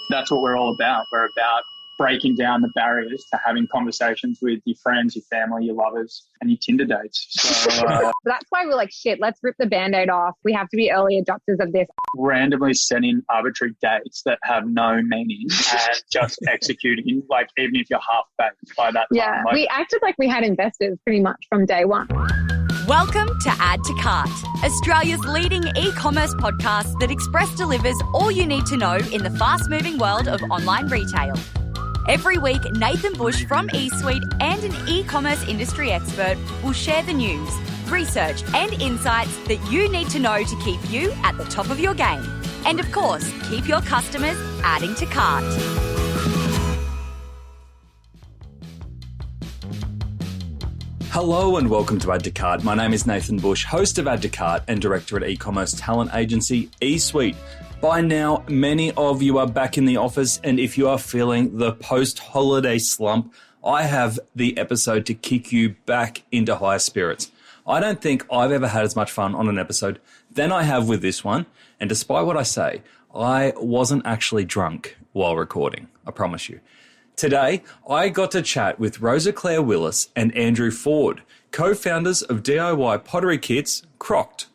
that's what we're all about. We're about breaking down the barriers to having conversations with your friends, your family, your lovers, and your Tinder dates. So that's why we're like, shit, let's rip the Band-Aid off. We have to be early adopters of this. Randomly setting arbitrary dates that have no meaning and just executing, like, even if you're half-baked by that time. Yeah, like, we acted like we had investors pretty much from day one. Welcome to Add to Cart, Australia's leading e-commerce podcast that express delivers all you need to know in the fast-moving world of online retail. Every week, Nathan Bush from eSuite and an e-commerce industry expert will share the news, research and insights that you need to know to keep you at the top of your game. And of course, keep your customers adding to cart. Hello and welcome to Add to Cart. My name is Nathan Bush, host of Add to Cart and director at e-commerce talent agency eSuite. By now, many of you are back in the office, and if you are feeling the post-holiday slump, I have the episode to kick you back into higher spirits. I don't think I've ever had as much fun on an episode than I have with this one, and despite what I say, I wasn't actually drunk while recording, I promise you. Today, I got to chat with Rosa Claire Willis and Andrew Ford, co-founders of DIY pottery kits, Crockd.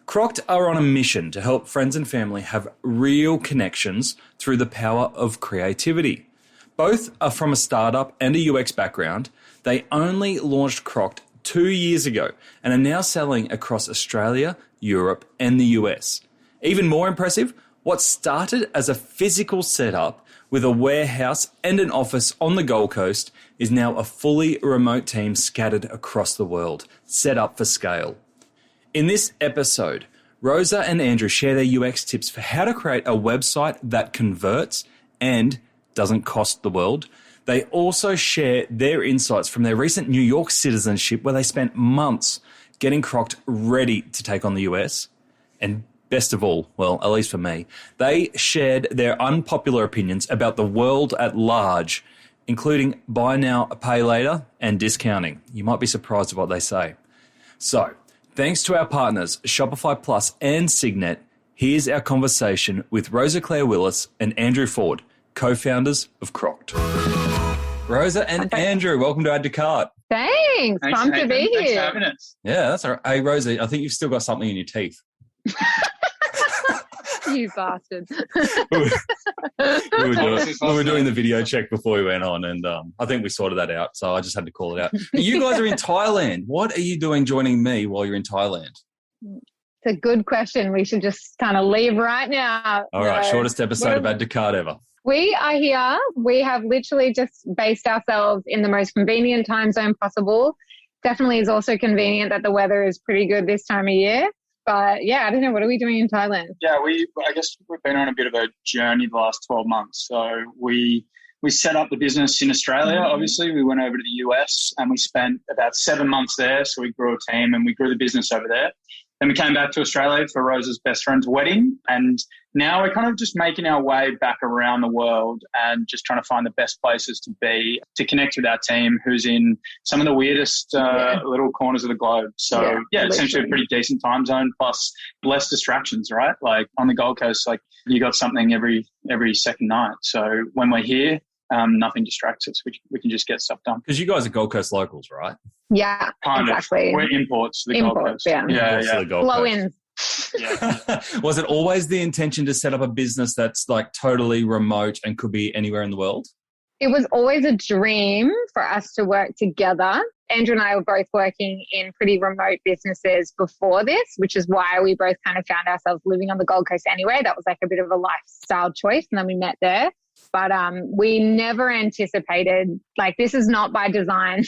Crockd are on a mission to help friends and family have real connections through the power of creativity. Both are from a startup and a UX background. They only launched Crockd 2 years ago and are now selling across Australia, Europe, and the US. Even more impressive, what started as a physical setup with a warehouse and an office on the Gold Coast is now a fully remote team scattered across the world, set up for scale. In this episode, Rosa and Andrew share their UX tips for how to create a website that converts and doesn't cost the world. They also share their insights from their recent New York citizenship where they spent months getting Crockd ready to take on the US. And best of all, well, at least for me, they shared their unpopular opinions about the world at large, including buy now, pay later and discounting. You might be surprised at what they say. So, thanks to our partners, Shopify Plus and Signet, here's our conversation with Rosa Claire Willis and Andrew Ford, co-founders of Crockd. Rosa and Andrew, welcome to Add to Cart. Thanks. Pumped to be here. Thanks for having us. Yeah, that's all right. Hey, Rosa, I think you've still got something in your teeth. You bastard. we were doing the video check before we went on, and I think we sorted that out, so I just had to call it out. You guys are in Thailand. What are you doing joining me while you're in Thailand? It's a good question. We should just kind of leave right now. All right, shortest episode of Add to Cart ever. We are here. We have literally just based ourselves in the most convenient time zone possible. Definitely is also convenient that the weather is pretty good this time of year. But yeah, I don't know. What are we doing in Thailand? Yeah, I guess we've been on a bit of a journey the last 12 months. So we set up the business in Australia, obviously. We went over to the US and we spent about 7 months there. So we grew a team and we grew the business over there. Then we came back to Australia for Rosa's best friend's wedding. And now we're kind of just making our way back around the world and just trying to find the best places to be, to connect with our team who's in some of the weirdest little corners of the globe. So yeah, essentially a pretty decent time zone plus less distractions, right? Like on the Gold Coast, like you got something every second night. So when we're here, nothing distracts us. We can just get stuff done. Because you guys are Gold Coast locals, right? Yeah, kind exactly. Of. We're imports to the Gold Coast. Yeah. Imports to the Gold Coast. Flow-ins. Yeah. Was it always the intention to set up a business that's like totally remote and could be anywhere in the world? It was always a dream for us to work together. Andrew and I were both working in pretty remote businesses before this, which is why we both kind of found ourselves living on the Gold Coast anyway. That was like a bit of a lifestyle choice, and then we met there. But we never anticipated, like, this is not by design,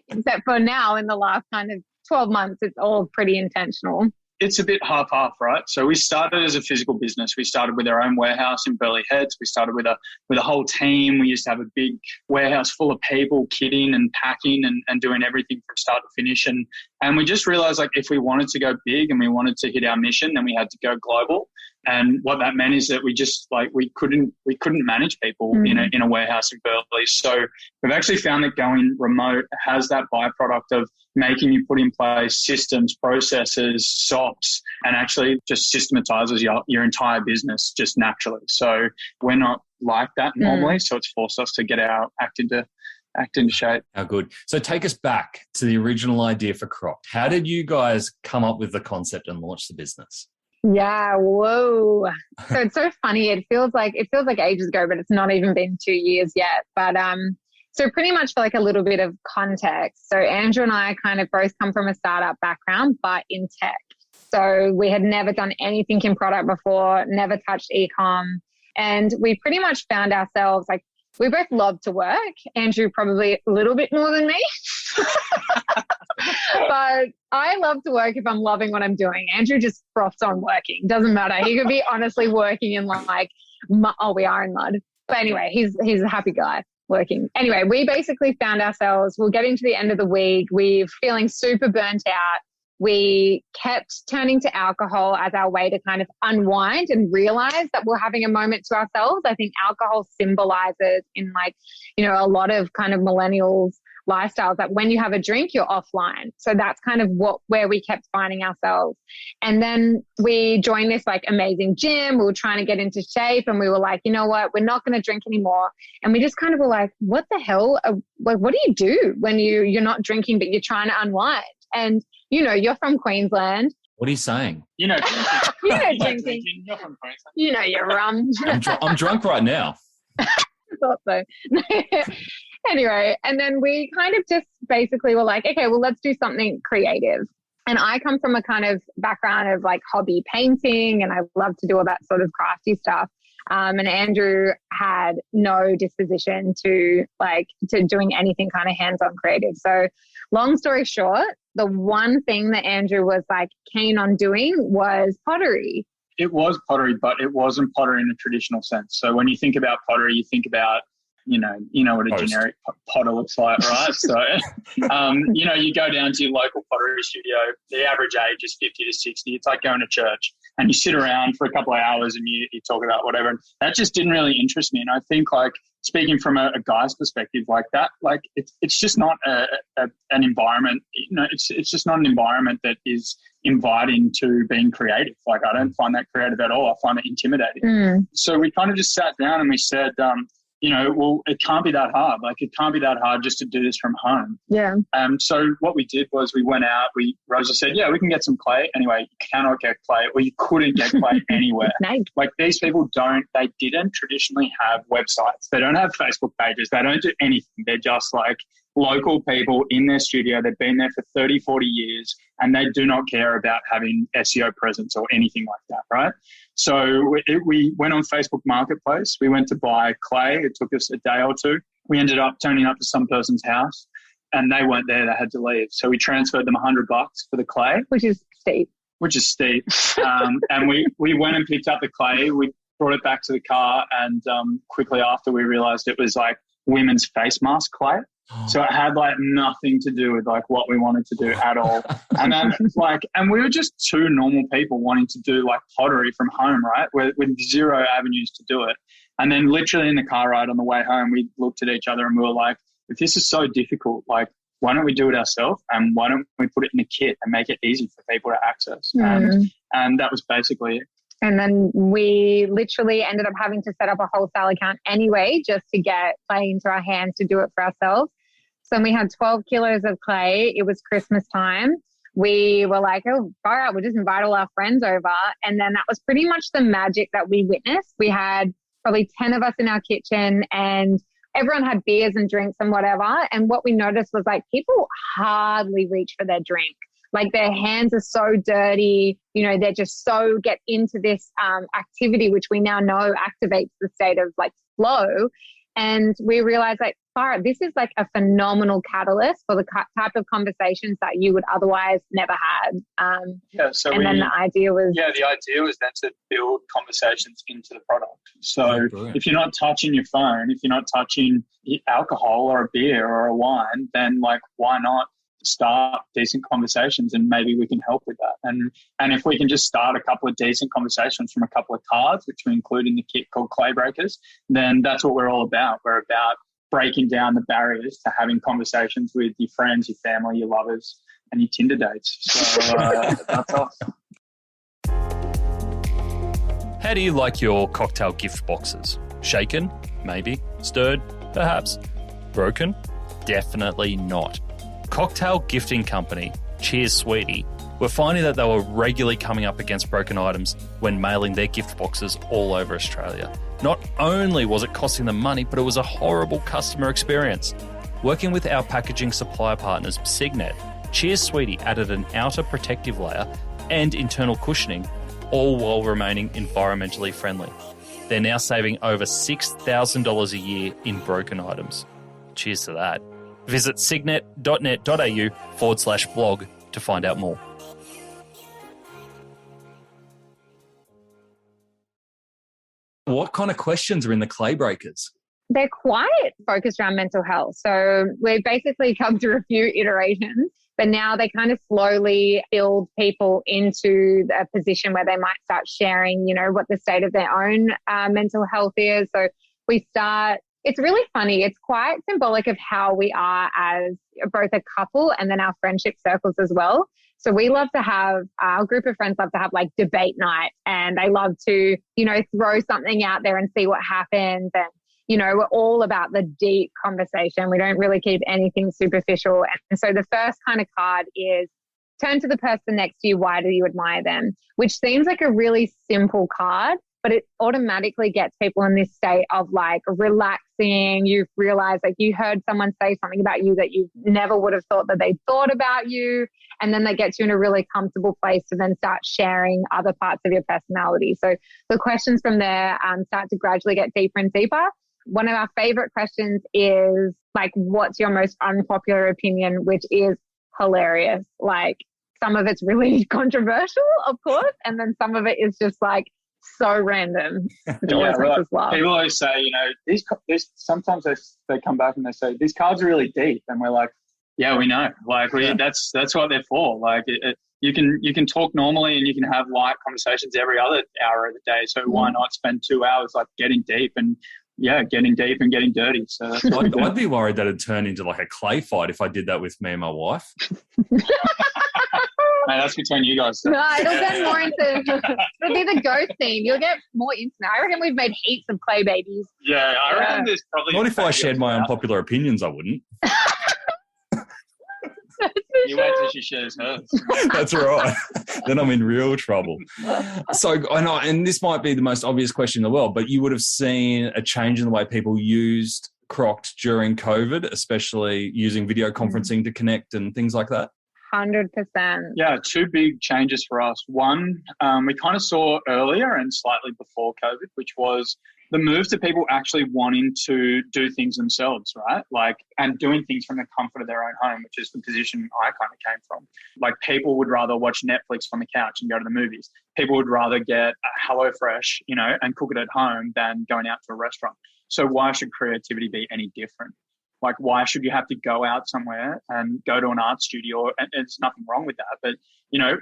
except for now in the last kind of 12 months, it's all pretty intentional. It's a bit half-half, right? So we started as a physical business. We started with our own warehouse in Burleigh Heads. We started with a whole team. We used to have a big warehouse full of people kitting and packing and doing everything from start to finish. And we just realized, like, if we wanted to go big and we wanted to hit our mission, then we had to go global. And what that meant is that we just we couldn't manage people in a warehouse in Burleigh. So we've actually found that going remote has that byproduct of making you put in place systems, processes, SOPs, and actually just systematizes your entire business just naturally. So we're not like that normally. So it's forced us to get our act into shape. How good. So take us back to the original idea for Crockd. How did you guys come up with the concept and launch the business? Yeah, whoa. So it's so funny. It feels like ages ago, but it's not even been 2 years yet. But so pretty much for like a little bit of context. So Andrew and I kind of both come from a startup background, but in tech. So we had never done anything in product before, never touched e-com. And we pretty much found ourselves like, we both love to work. Andrew probably a little bit more than me. But I love to work if I'm loving what I'm doing. Andrew just froths on working. Doesn't matter. He could be honestly working in we are in mud. But anyway, he's a happy guy working. Anyway, we basically found ourselves, we're getting to the end of the week. We're feeling super burnt out. We kept turning to alcohol as our way to kind of unwind and realize that we're having a moment to ourselves. I think alcohol symbolizes in a lot of kind of millennials lifestyles that when you have a drink, you're offline. So that's kind of where we kept finding ourselves. And then we joined this like amazing gym. We were trying to get into shape and we were like, you know what, we're not going to drink anymore. And we just kind of were like, what the hell? What do you do when you're not drinking, but you're trying to unwind? And you're from Queensland. What are you saying? Drinking. You're from Queensland. You're rum. I'm drunk right now. I thought so. Anyway, and then we kind of just basically were like, okay, well, let's do something creative. And I come from a kind of background of like hobby painting, and I love to do all that sort of crafty stuff. And Andrew had no disposition to doing anything kind of hands-on creative. So long story short, the one thing that Andrew was like keen on doing was pottery. It was pottery, but it wasn't pottery in a traditional sense. So when you think about pottery, you think about, you know what a generic potter looks like, right? So, you go down to your local pottery studio, the average age is 50 to 60. It's like going to church and you sit around for a couple of hours and you talk about whatever. And that just didn't really interest me. And I think speaking from a guy's perspective like that, it's just not an environment, it's just not an environment that is inviting to being creative. I don't find that creative at all. I find it intimidating. So we kind of just sat down and we said, well, it can't be that hard. It can't be that hard just to do this from home. Yeah. So what we did was we went out, Rosa said, yeah, we can get some clay. Anyway, you cannot get clay, or you couldn't get clay anywhere. Nice. These people they didn't traditionally have websites. They don't have Facebook pages. They don't do anything. They're just local people in their studio. They've been there for 30, 40 years, and they do not care about having SEO presence or anything like that, right? So we went on Facebook Marketplace. We went to buy clay. It took us a day or two. We ended up turning up to some person's house, and they weren't there. They had to leave. So we transferred them $100 for the clay. Which is steep. And we went and picked up the clay. We brought it back to the car, and quickly after we realized it was women's face mask clay. So it had nothing to do with what we wanted to do at all. And then and we were just two normal people wanting to do pottery from home, right? With zero avenues to do it. And then literally in the car ride on the way home, we looked at each other and we were like, if this is so difficult, why don't we do it ourselves? And why don't we put it in a kit and make it easy for people to access? And that was basically it. And then we literally ended up having to set up a wholesale account anyway, just to get clay into our hands to do it for ourselves. So we had 12 kilos of clay. It was Christmas time. We were like, oh, all right, we'll just invite all our friends over. And then that was pretty much the magic that we witnessed. We had probably 10 of us in our kitchen and everyone had beers and drinks and whatever. And what we noticed was people hardly reach for their drink. Their hands are so dirty, they're just so get into this activity, which we now know activates the state of flow. And we realized this is a phenomenal catalyst for the type of conversations that you would otherwise never had. Then the idea was then to build conversations into the product. So if you're not touching your phone, if you're not touching alcohol or a beer or a wine, then why not start decent conversations, and maybe we can help with that. And if we can just start a couple of decent conversations from a couple of cards, which we include in the kit called Clay Breakers, then that's what we're all about. We're about breaking down the barriers to having conversations with your friends, your family, your lovers, and your Tinder dates. So that's us. How do you like your cocktail gift boxes? Shaken? Maybe. Stirred? Perhaps. Broken? Definitely not. Cocktail gifting company, Cheers Sweetie, were finding that they were regularly coming up against broken items when mailing their gift boxes all over Australia. Not only was it costing them money, but it was a horrible customer experience. Working with our packaging supplier partners, Signet, Cheers Sweetie added an outer protective layer and internal cushioning, all while remaining environmentally friendly. They're now saving over $6,000 a year in broken items. Cheers to that. Visit signet.net.au/blog to find out more. What kind of questions are in the Clay Breakers? They're quite focused around mental health. So we've basically come through a few iterations, but now they kind of slowly build people into a position where they might start sharing, what the state of their own mental health is. So it's really funny. It's quite symbolic of how we are as both a couple and then our friendship circles as well. So we love to have, our group of friends love to have like debate night, and they love to, throw something out there and see what happens. And, we're all about the deep conversation. We don't really keep anything superficial. And so the first kind of card is turn to the person next to you. Why do you admire them? Which seems like a really simple card, but it automatically gets people in this state of like relaxing. You've realized like you heard someone say something about you that you never would have thought that they thought about you. And then that gets you in a really comfortable place to then start sharing other parts of your personality. So the questions from there start to gradually get deeper and deeper. One of our favorite questions is like, what's your most unpopular opinion, which is hilarious. Like some of it's really controversial, of course. And then some of it is just like, so random. Which always makes us laugh. People always say, these sometimes they come back and they say these cards are really deep, and we're like, yeah, we know. Like that's what they're for. Like you can talk normally and you can have light conversations every other hour of the day. So why not spend 2 hours like getting deep and getting dirty. So that's I'd be worried that it'd turn into like a clay fight if I did that with me and my wife. Mate, that's between you guys. No, it'll get more into it'll be the ghost theme. You'll get more intimate. I reckon we've made heaps of clay babies. Yeah, I reckon there's probably... Not if I shared my unpopular opinions, I wouldn't. You wait till she shares hers. That's right. Then I'm in real trouble. So I know, and this might be the most obvious question in the world, but you would have seen a change in the way people used Crockd during COVID, especially using video conferencing to connect and things like that. 100%. Yeah, two big changes for us. One, we kind of saw earlier and slightly before COVID, which was the move to people actually wanting to do things themselves, right? Like, and doing things from the comfort of their own home, which is the position I kind of came from. Like, people would rather watch Netflix on the couch and go to the movies. People would rather get a HelloFresh, and cook it at home than going out to a restaurant. So why should creativity be any different? Like, why should you have to go out somewhere and go to an art studio? And there's nothing wrong with that. But,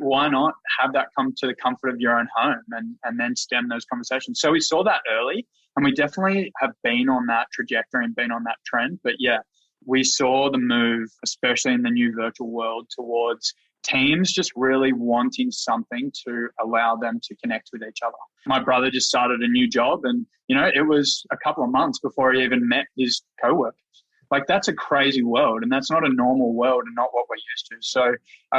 why not have that come to the comfort of your own home and then stem those conversations? So we saw that early, and we definitely have been on that trajectory and been on that trend. But, yeah, we saw the move, especially in the new virtual world, towards teams just really wanting something to allow them to connect with each other. My brother just started a new job, and, it was a couple of months before he even met his coworkers. Like, that's a crazy world, and that's not a normal world and not what we're used to. So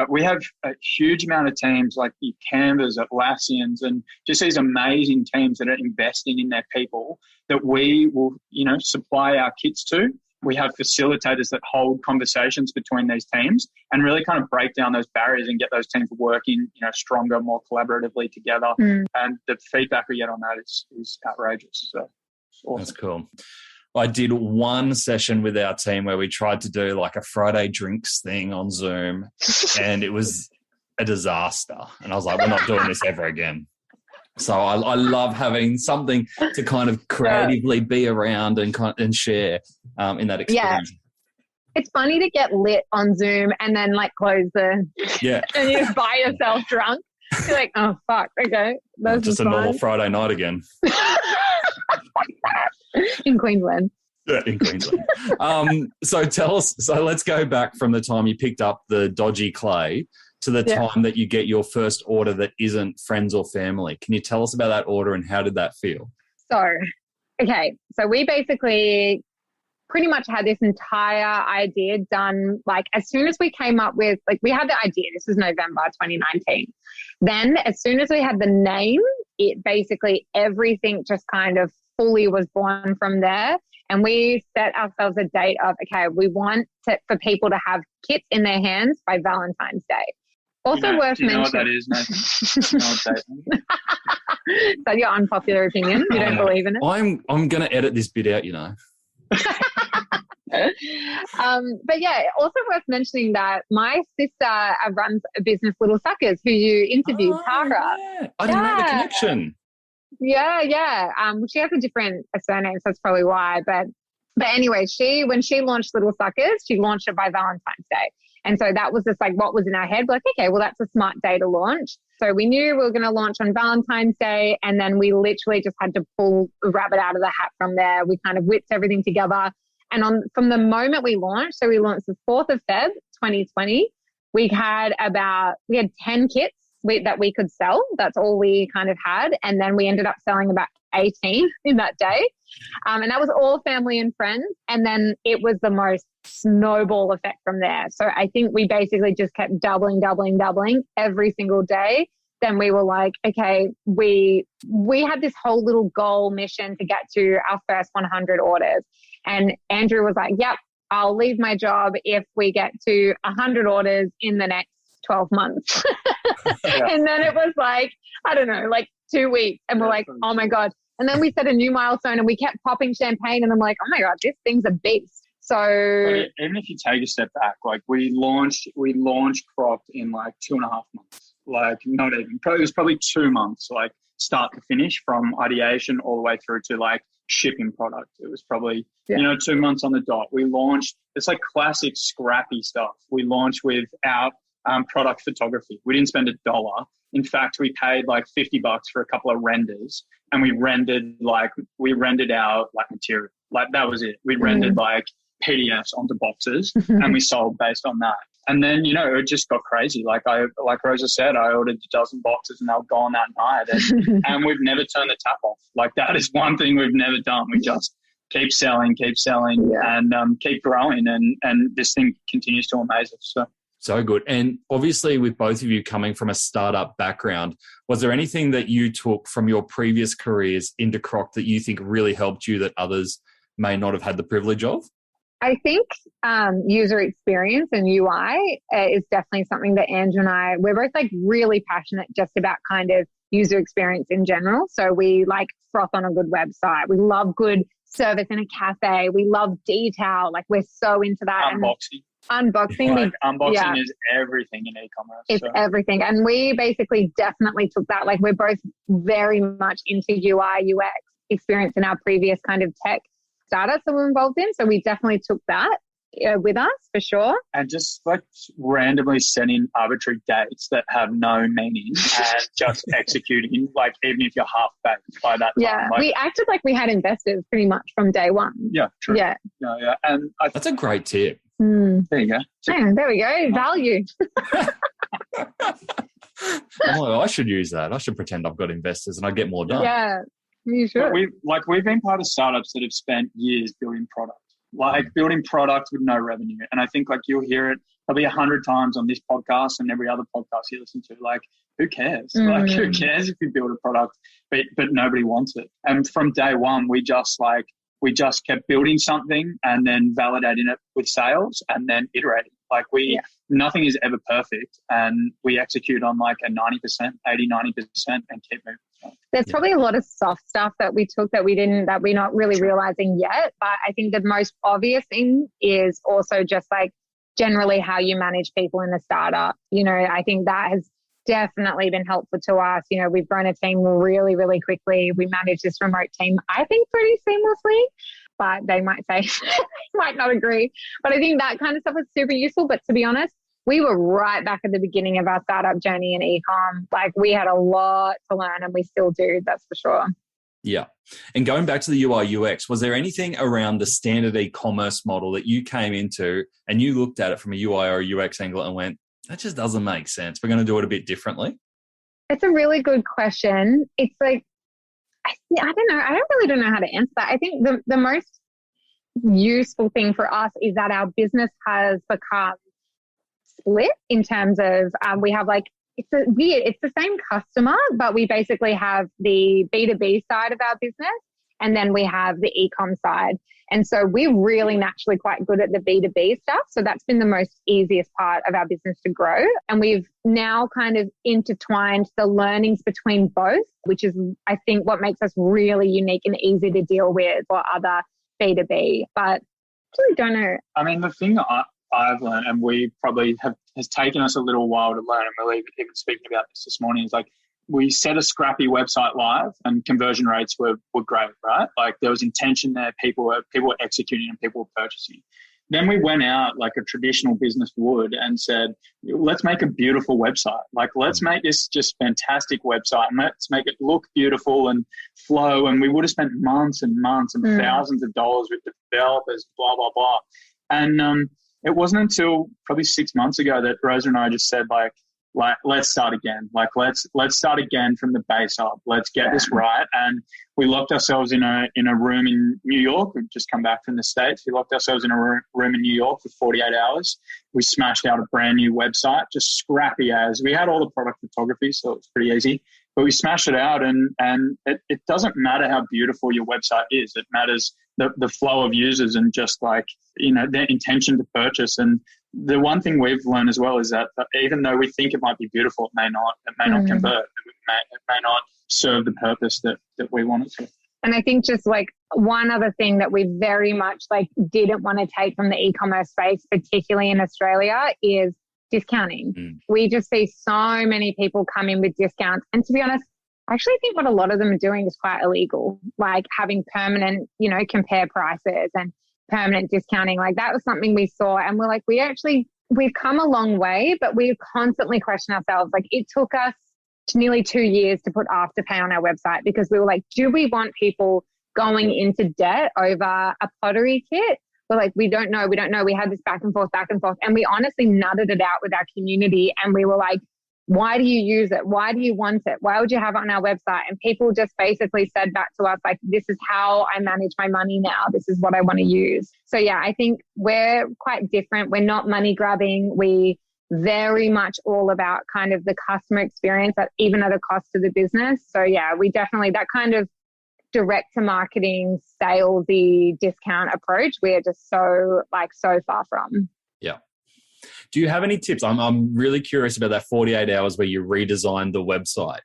we have a huge amount of teams like the Canvas, Atlassians, and just these amazing teams that are investing in their people that we will, supply our kits to. We have facilitators that hold conversations between these teams and really kind of break down those barriers and get those teams working, stronger, more collaboratively together. And the feedback we get on that is outrageous. So it's awesome. That's cool. I did one session with our team where we tried to do like a Friday drinks thing on Zoom, and it was a disaster. And I was like, we're not doing this ever again. So I love having something to kind of creatively be around and share in that experience. it's funny to get lit on Zoom and then like close the, and you just buy yourself drunk. You're like, oh, fuck, okay. That's just a normal Friday night again. In Queensland. Yeah, in Queensland. So tell us, let's go back from the time you picked up the dodgy clay to the time that you get your first order that isn't friends or family. Can you tell us about that order and how did that feel? So we basically pretty much had this entire idea done, like as soon as we came up with, like we had the idea, this was November 2019. Then as soon as we had the name, it basically everything just kind of fully was born from there. And we set ourselves a date of, okay, we want for people to have kits in their hands by Valentine's Day. Also worth mentioning. Do you know what that is, Nathan? Is that your unpopular opinion? You don't believe in it? I'm going to edit this bit out, you know. But yeah, also worth mentioning that my sister runs a business, Little Suckers, who you interviewed, Tara. Yeah. I didn't know the connection. Yeah. She has a different surname, so that's probably why. But anyway, when she launched Little Suckers, she launched it by Valentine's Day. And so that was just like what was in our head. Like, okay, well, that's a smart day to launch. So we knew we were going to launch on Valentine's Day. And then we literally just had to pull a rabbit out of the hat from there. We kind of whipped everything together. And from the moment we launched, so we launched the 4th of Feb, 2020, we had 10 kits that we could sell. That's all we kind of had. And then we ended up selling about 18 in that day. And that was all family and friends. And then it was the most snowball effect from there. So I think we basically just kept doubling every single day. Then we were like, okay, we had this whole little goal mission to get to our first 100 orders. And Andrew was like, yep, I'll leave my job if we get to 100 orders in the next 12 months. And then it was like, I don't know, like 2 weeks. And we're like, oh my God. And then we set a new milestone and we kept popping champagne and I'm like, oh my God, this thing's a beast. So even if you take a step back, like we launched Crockd in like 2.5 months, like not even, it was probably 2 months, like start to finish from ideation all the way through to like shipping product. It was probably, 2 months on the dot. We launched, it's like classic scrappy stuff. We launched without product photography. We didn't spend $1. In fact, we paid like $50 for a couple of renders and we rendered our like material. Like that was it. We rendered like PDFs onto boxes and we sold based on that. And then, it just got crazy. Like Rosa said, I ordered a dozen boxes and they were gone that night. And we've never turned the tap off. Like that is one thing we've never done. We just keep selling and keep growing. And this thing continues to amaze us. So good. And obviously with both of you coming from a startup background, was there anything that you took from your previous careers into Crockd that you think really helped you that others may not have had the privilege of? I think user experience and UI is definitely something that Andrew and we're both like really passionate just about kind of user experience in general. So we like froth on a good website. We love good service in a cafe. We love detail. Like we're so into that. Unboxing. Unboxing is everything in e-commerce. It's everything. And we basically definitely took that. Like we're both very much into UI, UX experience in our previous kind of tech startups that we're involved in. So we definitely took that with us for sure. And just like randomly setting arbitrary dates that have no meaning and just executing, like even if you're half-baked by that time. Yeah, like, we acted like we had investors pretty much from day one. Yeah, true. Yeah. And that's a great tip. There you go. Yeah, there we go. Value. Oh, I should use that. I should pretend I've got investors and I get more done. Yeah, you should. We've been part of startups that have spent years building product, building product with no revenue. And I think like you'll hear it probably 100 times on this podcast and every other podcast you listen to. Like, who cares? Like, who cares if you build a product, but nobody wants it. And from day one, we just kept building something and then validating it with sales and then iterating. Like nothing is ever perfect and we execute on like a 90%, 80, 90% and keep moving. There's probably a lot of soft stuff that we took that we're not really realizing yet. But I think the most obvious thing is also just like generally how you manage people in a startup. I think that has definitely been helpful to us. We've grown a team really, really quickly. We manage this remote team, I think, pretty seamlessly. but they might say, might not agree. But I think that kind of stuff is super useful. But to be honest, we were right back at the beginning of our startup journey in e-com. Like we had a lot to learn and we still do, that's for sure. Yeah. And going back to the UI UX, was there anything around the standard e-commerce model that you came into and you looked at it from a UI or a UX angle and went, that just doesn't make sense. We're going to do it a bit differently? It's a really good question. It's like, I don't know. I don't know how to answer that. I think the most useful thing for us is that our business has become split in terms of we have like, it's the same customer, but we basically have the B2B side of our business and then we have the e-com side. And so we're really naturally quite good at the B2B stuff. So that's been the most easiest part of our business to grow. And we've now kind of intertwined the learnings between both, which is, I think, what makes us really unique and easy to deal with for other B2B. But I really don't know. I mean, the thing I've learned, and we probably has taken us a little while to learn, and we're even speaking about this morning, is like we set a scrappy website live and conversion rates were great, right? Like there was intention there, people were executing and people were purchasing. Then we went out like a traditional business would and said, let's make a beautiful website. Like let's make this just fantastic website and let's make it look beautiful and flow. And we would have spent months and months and thousands of dollars with developers, blah, blah, blah. And it wasn't until probably 6 months ago that Rosa and I just said like let's start again. Like let's start again from the base up. Let's get this right. And we locked ourselves in a room in New York. We've just come back from the States. We locked ourselves in a room in New York for 48 hours. We smashed out a brand new website, just scrappy as. We had all the product photography, so it was pretty easy. But we smashed it out, and it doesn't matter how beautiful your website is. It matters the flow of users and just like, their intention to purchase. And the one thing we've learned as well is that even though we think it might be beautiful, it may not convert. It may not serve the purpose that we want it to. And I think just like one other thing that we very much like didn't want to take from the e-commerce space, particularly in Australia, is discounting. We just see so many people come in with discounts. And to be honest, I actually think what a lot of them are doing is quite illegal, like having permanent, compare prices and permanent discounting. Like that was something we saw and we're like, we've come a long way, but we constantly question ourselves. Like it took us nearly 2 years to put Afterpay on our website because we were like, do we want people going into debt over a pottery kit? We're like, we don't know. We had this back and forth. And we honestly nutted it out with our community. And we were like, why do you use it? Why do you want it? Why would you have it on our website? And people just basically said back to us, like, this is how I manage my money now. This is what I want to use. So yeah, I think we're quite different. We're not money grabbing. We very much all about kind of the customer experience, even at a cost to the business. So yeah, we definitely, that kind of direct to marketing, salesy discount approach, we are just so far from. Yeah. Do you have any tips? I'm really curious about that 48 hours where you redesigned the website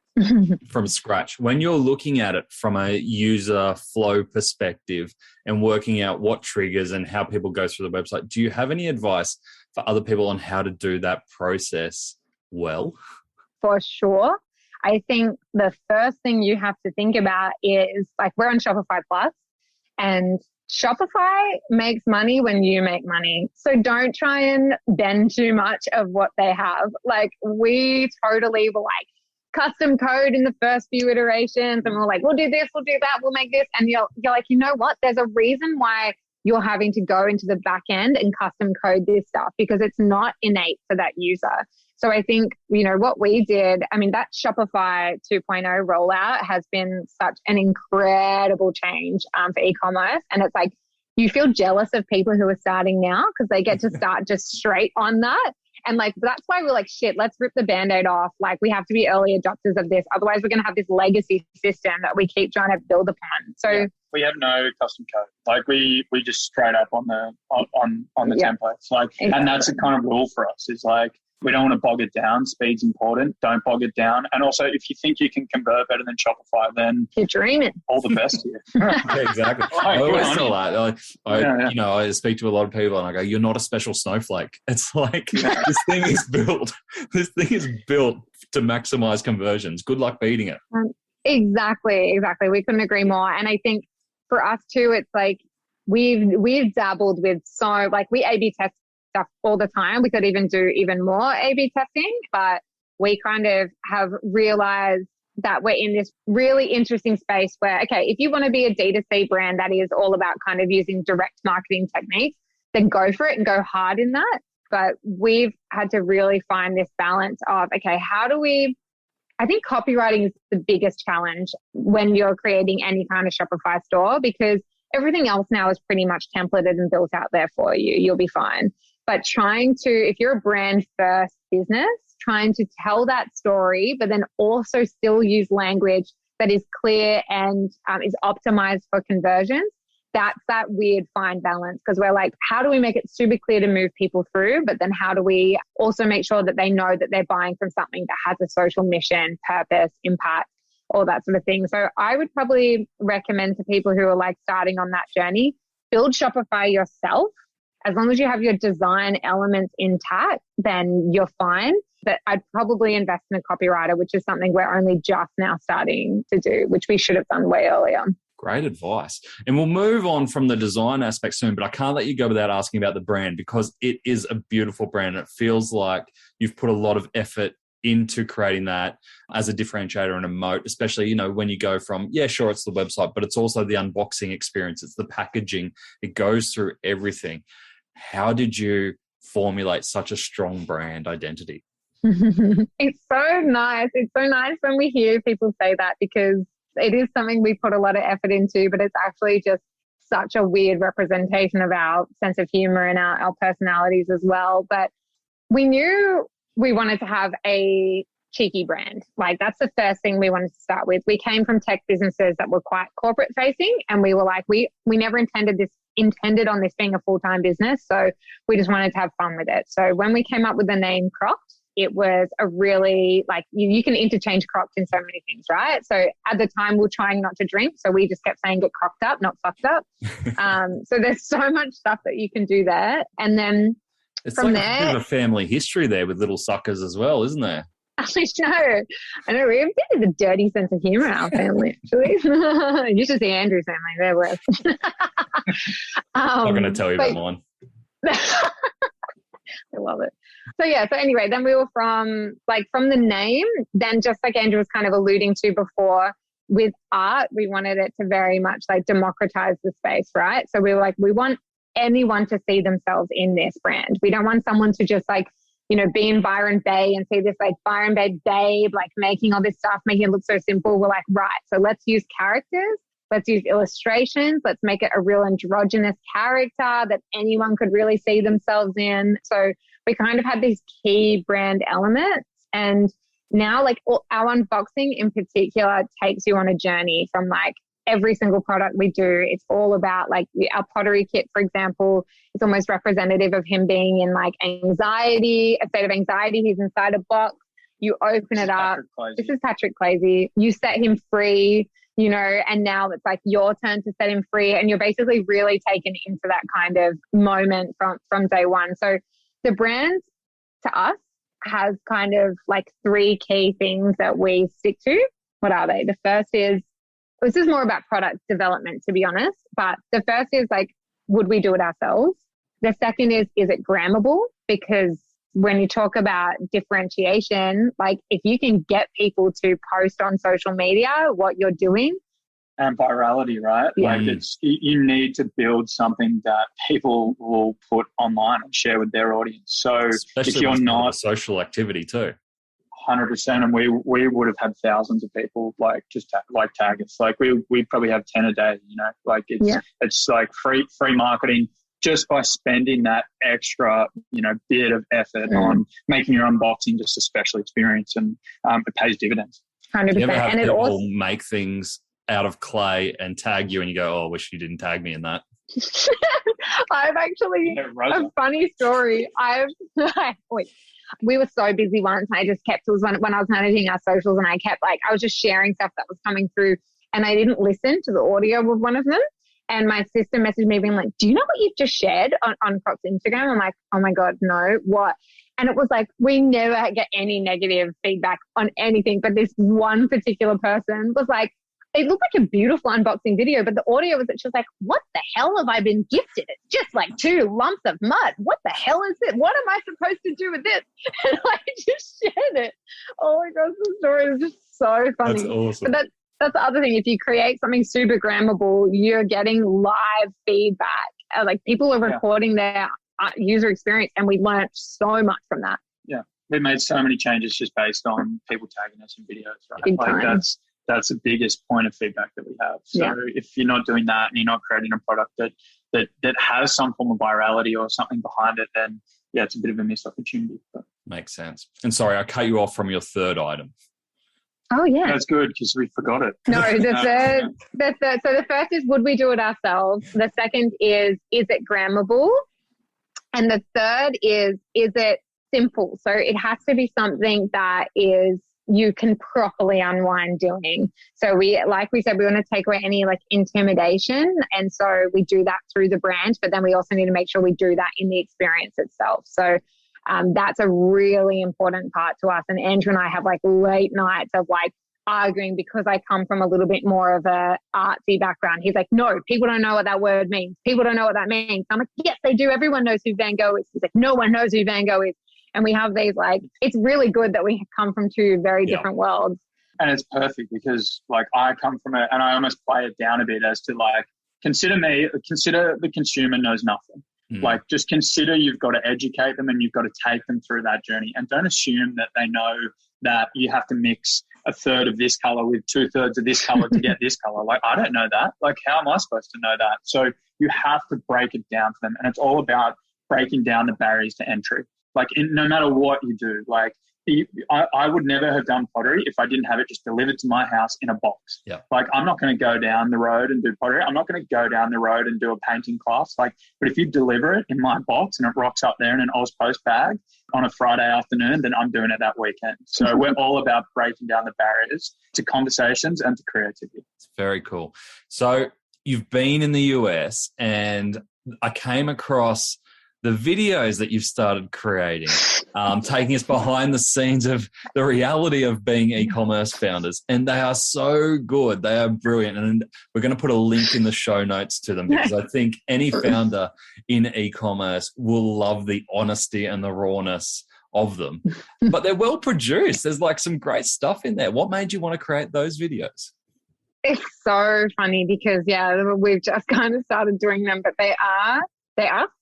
from scratch. When you're looking at it from a user flow perspective and working out what triggers and how people go through the website, do you have any advice for other people on how to do that process well? For sure. I think the first thing you have to think about is like we're on Shopify Plus and Shopify makes money when you make money. So don't try and bend too much of what they have. Like we totally were like custom code in the first few iterations and we're like, we'll do this, we'll do that, we'll make this. And you're like, you know what? There's a reason why you're having to go into the back end and custom code this stuff because it's not innate for that user. So I think, what we did, that Shopify 2.0 rollout has been such an incredible change for e-commerce. And it's like, you feel jealous of people who are starting now because they get to start just straight on that. And like, that's why we're like, shit, let's rip the Band-Aid off. Like we have to be early adopters of this. Otherwise we're going to have this legacy system that we keep trying to build upon. So yeah, we have no custom code. Like we just straight up on the templates. Like, exactly. And that's a kind of rule for us is like, we don't want to bog it down. Speed's important. Don't bog it down. And also, if you think you can convert better than Shopify, then you're dreaming. All the best to you. Yeah, exactly. I always tell that. I speak to a lot of people and I go, you're not a special snowflake. It's like, this thing is built. This thing is built to maximize conversions. Good luck beating it. Exactly. We couldn't agree more. And I think for us too, it's like, we've dabbled with we A/B test stuff all the time. We could even do even more A/B testing, but we kind of have realized that we're in this really interesting space where, okay, if you want to be a D2C brand that is all about kind of using direct marketing techniques, then go for it and go hard in that. But we've had to really find this balance of, okay, I think copywriting is the biggest challenge when you're creating any kind of Shopify store, because everything else now is pretty much templated and built out there for you. You'll be fine. But if you're a brand first business, trying to tell that story, but then also still use language that is clear and is optimized for conversions, that's that weird fine balance, because we're like, how do we make it super clear to move people through? But then how do we also make sure that they know that they're buying from something that has a social mission, purpose, impact, all that sort of thing. So I would probably recommend to people who are like starting on that journey, build Shopify yourself. As long as you have your design elements intact, then you're fine. But I'd probably invest in a copywriter, which is something we're only just now starting to do, which we should have done way earlier. Great advice. And we'll move on from the design aspect soon, but I can't let you go without asking about the brand, because it is a beautiful brand. It feels like you've put a lot of effort into creating that as a differentiator and a moat, especially, when you go from, sure, it's the website, but it's also the unboxing experience. It's the packaging. It goes through everything. How did you formulate such a strong brand identity? It's so nice. It's so nice when we hear people say that, because it is something we put a lot of effort into, but it's actually just such a weird representation of our sense of humor and our personalities as well. But we knew we wanted to have a cheeky brand. Like, that's the first thing we wanted to start with. We came from tech businesses that were quite corporate facing, and we were like, we never intended on this being a full-time business. So we just wanted to have fun with it. So when we came up with the name Crockd, it was a really, like, you can interchange Crocked in so many things, right? So at the time we were trying not to drink. So we just kept saying get crocked up, not fucked up. So there's so much stuff that you can do there. And then it's from like there, a bit of a family history there with little suckers as well, isn't there? I know. We have a bit of a dirty sense of humor in our family, actually. You should see Andrew's family. They're worse. I'm not going to tell you about mine. I love it. So anyway, then we were from the name, then just like Andrew was kind of alluding to before, with art, we wanted it to very much like democratize the space, right? So we were like, we want anyone to see themselves in this brand. We don't want someone to just be in Byron Bay and see this like Byron Bay babe, like making all this stuff, making it look so simple. We're like, right, so let's use characters. Let's use illustrations. Let's make it a real androgynous character that anyone could really see themselves in. So we kind of had these key brand elements. And now our unboxing in particular takes you on a journey from like every single product we do. It's all about like our pottery kit, for example, it's almost representative of him being in like a state of anxiety. He's inside a box. You open it up. This is Patrick Clazy. You set him free. And now it's like your turn to set him free, and you're basically really taken into that kind of moment from day one. So the brand to us has kind of like three key things that we stick to. What are they? The first is, this is more about product development, to be honest, but the first is like, would we do it ourselves? The second is it grammable? Because when you talk about differentiation, like if you can get people to post on social media what you're doing. And virality, right? Yeah. Like you need to build something that people will put online and share with their audience. So especially if you're not social activity too. 100%. And we would have had thousands of people tag us. Like we probably have 10 a day, it's like free marketing. Just by spending that extra, bit of effort on making your unboxing just a special experience, and it pays dividends. 100%. You ever have and people it also make things out of clay and tag you, and you go, "Oh, I wish you didn't tag me in that." I've actually a funny story. We were so busy once, and I just kept, it was when I was managing our socials, and I was just sharing stuff that was coming through, and I didn't listen to the audio of one of them. And my sister messaged me being like, do you know what you've just shared on Crock's Instagram? I'm like, oh my God, no, what? And it was like, we never get any negative feedback on anything. But this one particular person was like, it looked like a beautiful unboxing video, but the audio was that she was like, what the hell have I been gifted? It's just like 2 lumps of mud. What the hell is it? What am I supposed to do with this? And I just shared it. Oh my gosh, the story is just so funny. That's awesome. But that's the other thing. If you create something super grammable, you're getting live feedback. Like people are recording their user experience, and we learned so much from that. Yeah. We made so many changes just based on people tagging us in videos, right? Big Like time. that's the biggest point of feedback that we have. So if you're not doing that and you're not creating a product that has some form of virality or something behind it, then yeah, it's a bit of a missed opportunity. But. Makes sense. And sorry, I cut you off from your third item. Oh yeah, that's good because we forgot it. No, the third. So the first is, would we do it ourselves? The second is it grammable? And the third is it simple? So it has to be something that is you can properly unwind doing. So like we said, we want to take away any like intimidation. And so we do that through the brand, but then we also need to make sure we do that in the experience itself. So that's a really important part to us. And Andrew and I have like late nights of like arguing because I come from a little bit more of a artsy background. He's like, no, people don't know what that word means. People don't know what that means. I'm like, yes, they do. Everyone knows who Van Gogh is. He's like, no one knows who Van Gogh is. And we have these like, it's really good that we come from 2 very different worlds. And it's perfect because like I come from and I almost play it down a bit as to like, consider the consumer knows nothing. Like just consider you've got to educate them and you've got to take them through that journey, and don't assume that they know that you have to mix 1/3 of this color with 2/3 of this color to get this color. Like, I don't know that. Like, how am I supposed to know that? So you have to break it down for them. And it's all about breaking down the barriers to entry. Like no matter what you do, like I would never have done pottery if I didn't have it just delivered to my house in a box. Yeah. Like I'm not going to go down the road and do pottery. I'm not going to go down the road and do a painting class. Like, but if you deliver it in my box and it rocks up there in an Oz Post bag on a Friday afternoon, then I'm doing it that weekend. So we're all about breaking down the barriers to conversations and to creativity. It's very cool. So you've been in the US, and I came across the videos that you've started creating, taking us behind the scenes of the reality of being e-commerce founders. And they are so good. They are brilliant. And we're going to put a link in the show notes to them because I think any founder in e-commerce will love the honesty and the rawness of them. But they're well produced. There's like some great stuff in there. What made you want to create those videos? It's so funny because, we've just kind of started doing them, but they are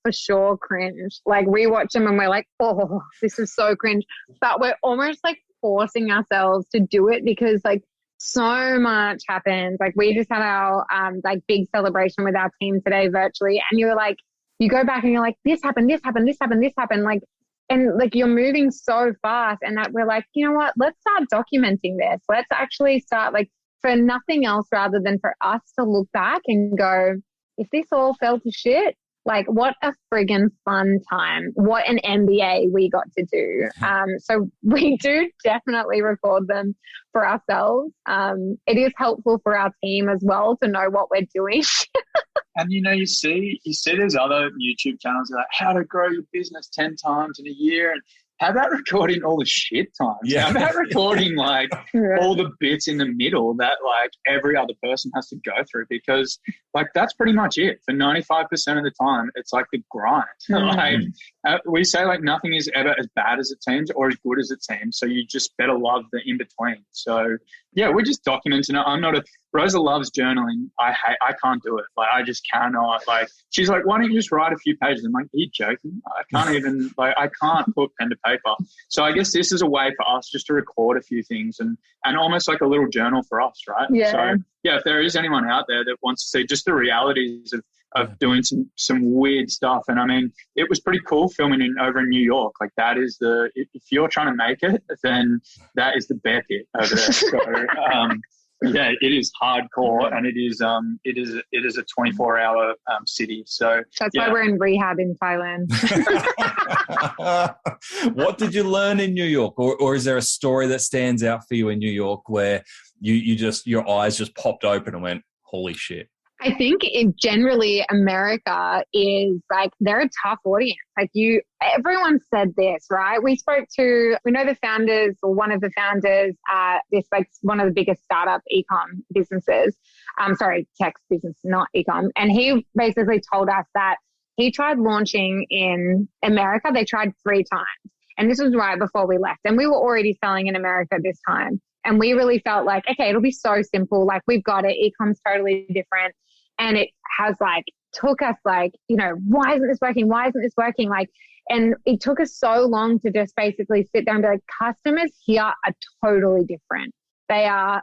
for sure cringe. Like we watch them and we're like, oh, this is so cringe. But we're almost like forcing ourselves to do it because like so much happens. Like we just had our like big celebration with our team today virtually, and you were like, you go back and you're like, this happened. Like, and like you're moving so fast, and that we're like, you know what? Let's start documenting this. Let's actually start like for nothing else rather than for us to look back and go, if this all fell to shit, like what a friggin' fun time. What an MBA we got to do. So we do definitely record them for ourselves. It is helpful for our team as well to know what we're doing. And you see there's other YouTube channels like how to grow your business 10 times in a year, and how about recording all the shit times? Yeah. How about recording like all the bits in the middle that like every other person has to go through? Because like that's pretty much it. For 95% of the time, it's like the grind. Like we say like nothing is ever as bad as it seems or as good as it seems. So you just better love the in between. So yeah, we're just documenting it. Rosa loves journaling. I can't do it. Like I just cannot. Like she's like, why don't you just write a few pages? I'm like, are you joking? I can't even I can't put pen to paper. So I guess this is a way for us just to record a few things and almost like a little journal for us, right? Yeah. So yeah, if there is anyone out there that wants to see just the realities of doing some weird stuff. And I mean, it was pretty cool filming over in New York. Like that is if you're trying to make it, then that is the bear pit over there. So yeah, it is hardcore, and it is a 24-hour city. So that's why we're in rehab in Thailand. What did you learn in New York, or is there a story that stands out for you in New York where you just your eyes just popped open and went, holy shit? I think generally America is like, they're a tough audience. Like everyone said this, right? We know the founders, or one of the founders at this, like one of the biggest startup e-com businesses. Tech business, not e-com. And he basically told us that he tried launching in America. They tried 3 times. And this was right before we left. And we were already selling in America this time. And we really felt like, okay, it'll be so simple. Like, we've got it. E-com's totally different. And it has took us why isn't this working? Why isn't this working? And it took us so long to just basically sit down and be like, customers here are totally different. They are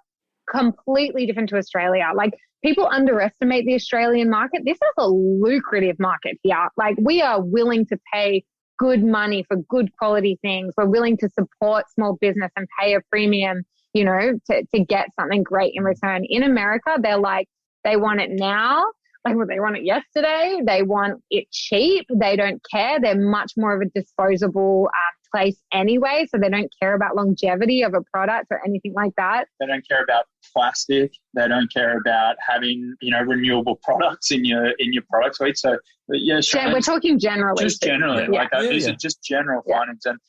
completely different to Australia. Like, people underestimate the Australian market. This is a lucrative market here. Like, we are willing to pay good money for good quality things. We're willing to support small business and pay a premium, to get something great in return. In America, they're like, they want it now. Like, they want it yesterday. They want it cheap. They don't care. They're much more of a disposable place anyway. So they don't care about longevity of a product or anything like that. They don't care about plastic. They don't care about having, renewable products in your product suite. So yeah, we're talking generally. Just generally. These are just general findings. And,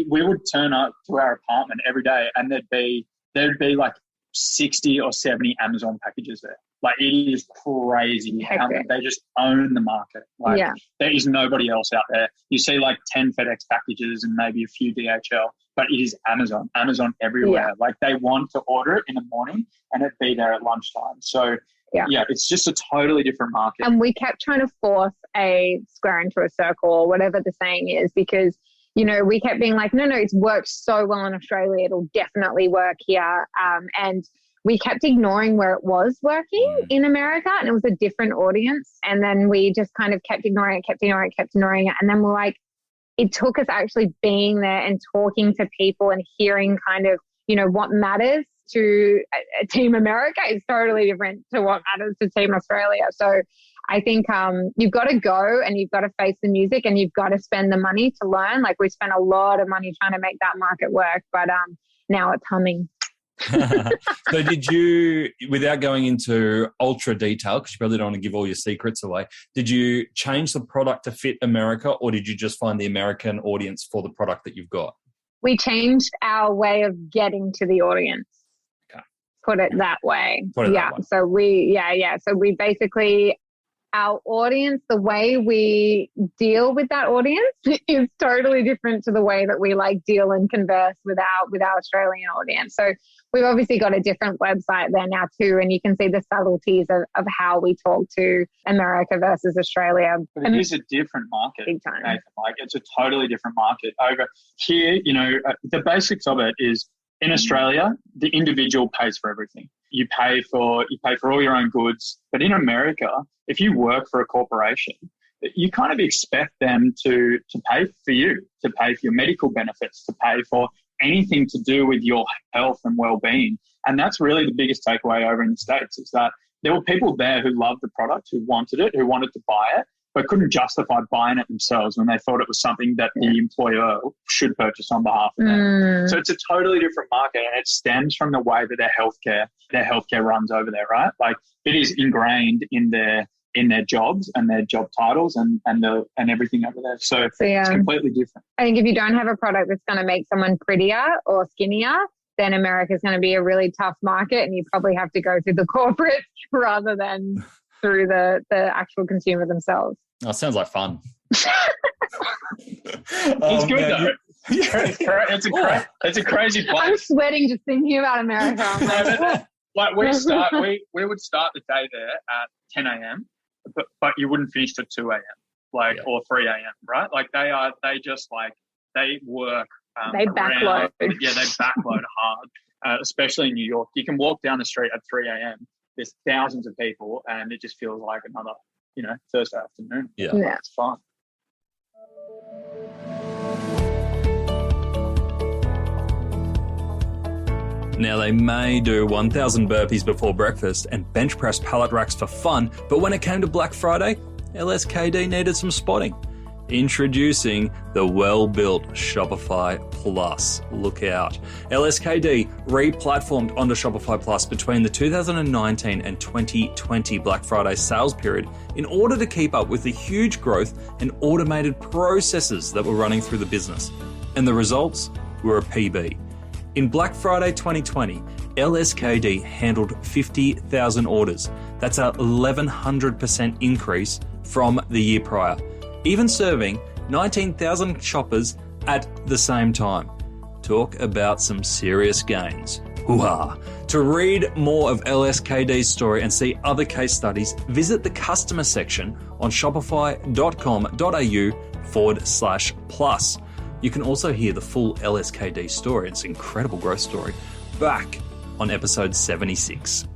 we would turn up to our apartment every day and there'd be like 60 or 70 Amazon packages there. Like, it is crazy. They just own the market. There is nobody else out there. You see 10 FedEx packages and maybe a few DHL, but it is Amazon everywhere. Yeah. Like, they want to order it in the morning and it'd be there at lunchtime. So it's just a totally different market. And we kept trying to force a square into a circle, or whatever the saying is, because we kept being like, no, it's worked so well in Australia. It'll definitely work here. And we kept ignoring where it was working in America, and it was a different audience. And then we just kind of kept ignoring it. And then we're like, it took us actually being there and talking to people and hearing kind of, what matters to Team America is totally different to what matters to Team Australia. So I think you've got to go and you've got to face the music and you've got to spend the money to learn. Like, we spent a lot of money trying to make that market work, but now it's humming. So did you, without going into ultra detail, because you probably don't want to give all your secrets away, did you change the product to fit America, or did you just find the American audience for the product that you've got? We changed our way of getting to the audience. Okay. Put it that way. That way. So So we basically, our audience, the way we deal with that audience is totally different to the way that we deal and converse with our Australian audience. So we've obviously got a different website there now too, and you can see the subtleties of how we talk to America versus Australia. But it is a different market, big time. Nathan. It's a totally different market. Over here, the basics of it is, in Australia, the individual pays for everything. You pay for all your own goods. But in America, if you work for a corporation, you kind of expect them to pay for you, to pay for your medical benefits, to pay for anything to do with your health and well-being. And that's really the biggest takeaway over in the States, is that there were people there who loved the product, who wanted it, who wanted to buy it, but couldn't justify buying it themselves when they thought it was something that the employer should purchase on behalf of them. So it's a totally different market, and it stems from the way that their healthcare runs over there, right? Like, it is ingrained in their jobs and their job titles and everything over there. So it's completely different. I think if you don't have a product that's going to make someone prettier or skinnier, then America's going to be a really tough market, and you probably have to go through the corporate rather than through the actual consumer themselves. Oh, sounds like fun. It's good though. It's a crazy place. I'm sweating just thinking about America. We would start the day there at 10 a.m., but you wouldn't finish till 2 a.m. or 3 a.m. Right? They work. They backload. They backload hard, especially in New York. You can walk down the street at 3 a.m. There's thousands of people, and it just feels like another, Thursday afternoon. Yeah. It's fun. Now, they may do 1,000 burpees before breakfast and bench press pallet racks for fun, but when it came to Black Friday, LSKD needed some spotting. Introducing the well-built Shopify Plus. Look out. LSKD re-platformed onto Shopify Plus between the 2019 and 2020 Black Friday sales period in order to keep up with the huge growth and automated processes that were running through the business. And the results were a PB. In Black Friday 2020, LSKD handled 50,000 orders. That's a 1,100% increase from the year prior, even serving 19,000 shoppers at the same time. Talk about some serious gains. Hoo-ha. To read more of LSKD's story and see other case studies, visit the customer section on shopify.com.au/plus. You can also hear the full LSKD story. It's an incredible growth story back on episode 76.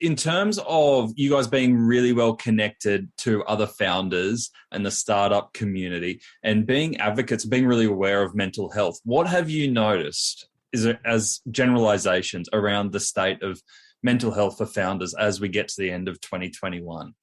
In terms of you guys being really well connected to other founders and the startup community and being advocates, being really aware of mental health, what have you noticed as generalizations around the state of mental health for founders as we get to the end of 2021?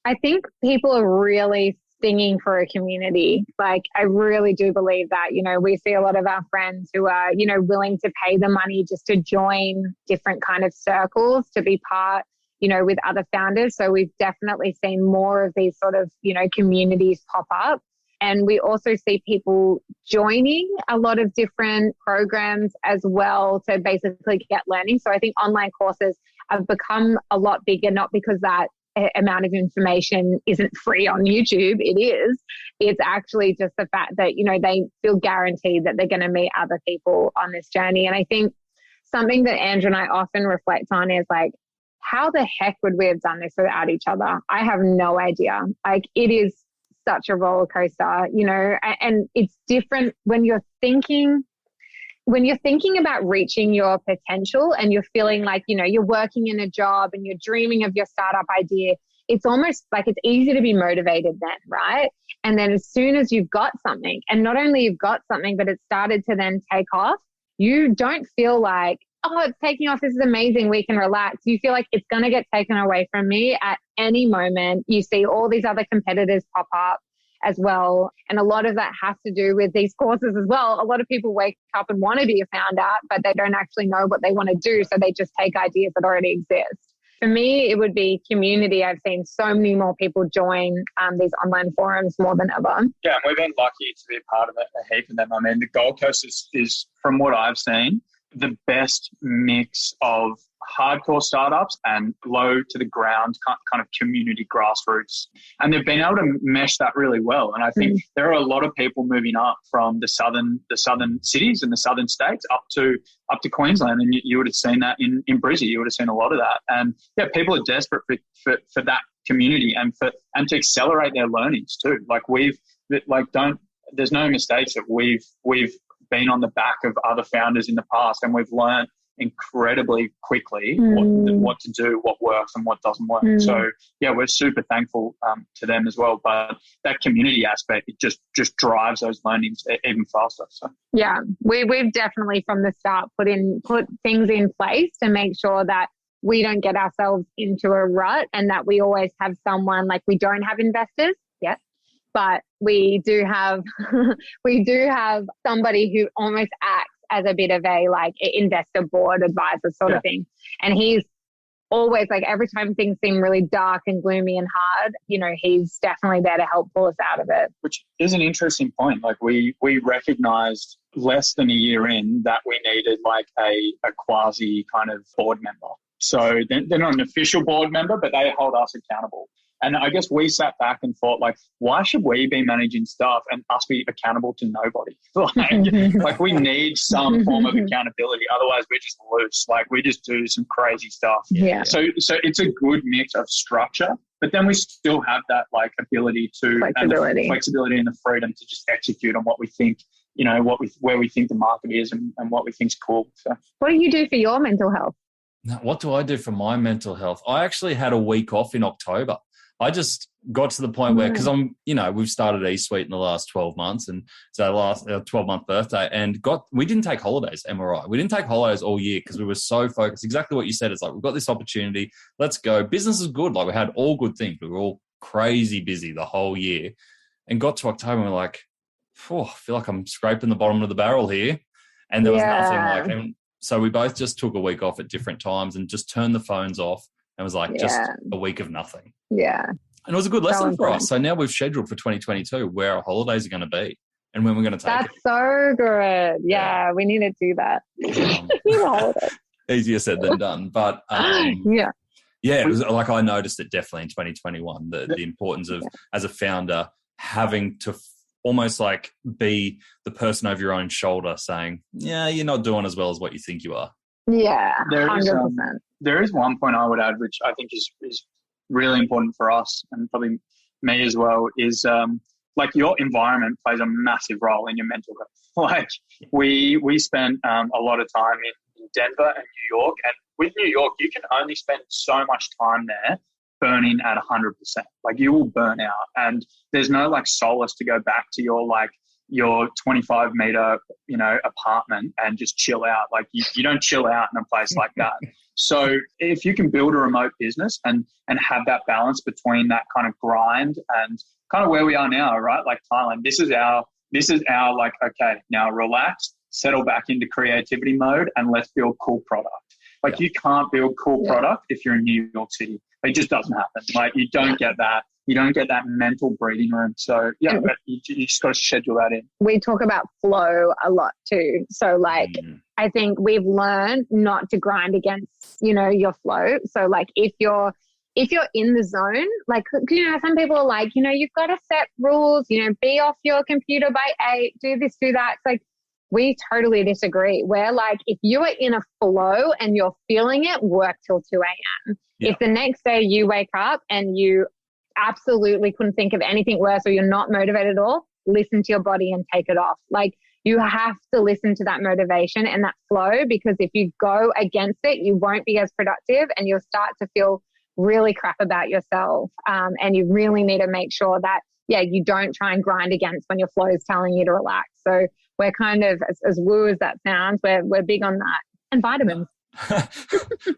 I think people are really stinging for a community. Like, I really do believe that, we see a lot of our friends who are, willing to pay the money just to join different kind of circles to be part, with other founders. So we've definitely seen more of these sort of, communities pop up. And we also see people joining a lot of different programs as well to basically get learning. So I think online courses have become a lot bigger, not because that amount of information isn't free on YouTube. It is. It's actually just the fact that, they feel guaranteed that they're going to meet other people on this journey. And I think something that Andrew and I often reflect on is like, how the heck would we have done this without each other? I have no idea. Like, it is such a roller coaster, and it's different when you're thinking about reaching your potential and you're feeling like, you're working in a job and you're dreaming of your startup idea. It's almost like it's easy to be motivated then, right? And then as soon as you've got something, and not only you've got something, but it's started to then take off, you don't feel like, oh, it's taking off. This is amazing. We can relax. You feel like it's going to get taken away from me at any moment. You see all these other competitors pop up as well. And a lot of that has to do with these courses as well. A lot of people wake up and want to be a founder, but they don't actually know what they want to do. So they just take ideas that already exist. For me, it would be community. I've seen so many more people join these online forums more than ever. Yeah, and we've been lucky to be a part of a heap of them. I mean, the Gold Coast is, from what I've seen, the best mix of hardcore startups and low to the ground kind of community grassroots. And they've been able to mesh that really well. And I think there are a lot of people moving up from the southern cities and the southern states up to Queensland. And you would have seen that in Brizzy. You would have seen a lot of that. And yeah, people are desperate for that community and to accelerate their learnings too. There's no mistakes that we've been on the back of other founders in the past, and we've learned incredibly quickly what to do, what works and what doesn't work. So yeah, we're super thankful to them as well. But that community aspect, it just drives those learnings even faster. So yeah, we've definitely from the start put things in place to make sure that we don't get ourselves into a rut, and that we always have someone, like, we don't have investors yet, but we do have somebody who almost acts as a bit of a investor board advisor sort of thing. And he's always every time things seem really dark and gloomy and hard, he's definitely there to help pull us out of it. Which is an interesting point. We recognized less than a year in that we needed a quasi kind of board member. So they're not an official board member, but they hold us accountable. And I guess we sat back and thought, why should we be managing stuff and us be accountable to nobody? We need some form of accountability. Otherwise, we're just loose. We just do some crazy stuff. Yeah. So it's a good mix of structure, but then we still have that ability to flexibility. And the flexibility and the freedom to just execute on what we think, where we think the market is and what we think is cool. So, what do you do for your mental health? Now, what do I do for my mental health? I actually had a week off in October. I just got to the point where, because we've started eSuite in the last 12 months, and it's our last 12-month birthday, and we didn't take holidays, MRI. We didn't take holidays all year because we were so focused. Exactly what you said. It's like, we've got this opportunity. Let's go. Business is good. Like, we had all good things. We were all crazy busy the whole year, and got to October and we're like, I feel like I'm scraping the bottom of the barrel here. And there was nothing and so we both just took a week off at different times and just turned the phones off and was like, just a week of nothing. Yeah. And it was a good lesson for us. So now we've scheduled for 2022 where our holidays are going to be and when we're going to take it. That's so good. Yeah, we need to do that. Easier said than done. But it was like, I noticed it definitely in 2021, the importance of, as a founder, having to almost like be the person over your own shoulder saying, you're not doing as well as what you think you are. Yeah, 100%. There is one point I would add, which I think is really important for us and probably me as well, is like your environment plays a massive role in your mental health. Like we spent a lot of time in Denver and New York, and with New York, you can only spend so much time there burning at 100%. Like you will burn out, and there's no like solace to go back to your 25 meter, apartment and just chill out. Like you don't chill out in a place like that. So if you can build a remote business and have that balance between that kind of grind and kind of where we are now, right? Like Thailand, this is our like, okay, now relax, settle back into creativity mode and let's build cool product. Like you can't build cool product if you're in New York City. It just doesn't happen. Like you don't get that. You don't get that mental breathing room. So you just got to schedule that in. We talk about flow a lot too. So like, I think we've learned not to grind against, your flow. So like if you're in the zone, like, some people are like, you've got to set rules, be off your computer by 8, do this, do that. It's like, we totally disagree. We're like, if you are in a flow and you're feeling it, work till 2 a.m. If the next day you wake up and you absolutely couldn't think of anything worse or you're not motivated at all, listen to your body and take it off. Like you have to listen to that motivation and that flow, because if you go against it, you won't be as productive and you'll start to feel really crap about yourself. And you really need to make sure that, you don't try and grind against when your flow is telling you to relax. So we're kind of, as woo as that sounds, we're big on that. And vitamins.